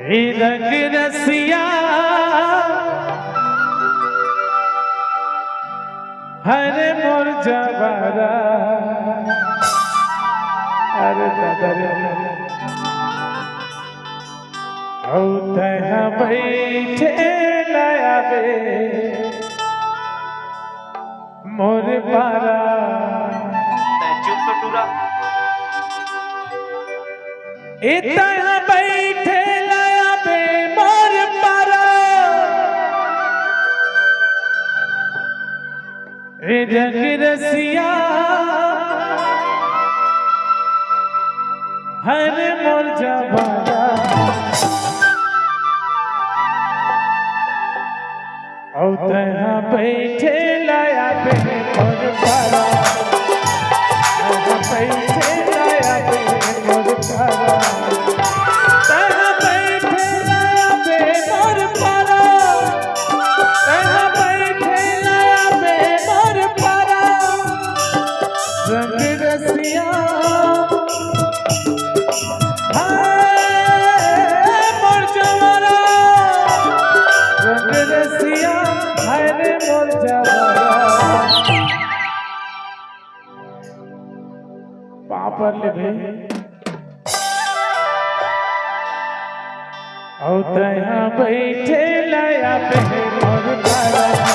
रंग रसिया हरे मोर जवारा अरे दादा बैठे लाया बे मोर पारा चुप कटूरा इतना बैठे लाया बे मोर पारा रंग रसिया हर मोर जवारा बैठे लाया बे मोर पारा बैठे लाया बे मोर पारा बैठे लाया बे मोर पारा बैठे लाया बे मोर पारा रंग रसिया मोर जवारा रंग रसिया हरे मोर जवारा पापर ले भे बैठे लाया बे मोर पारा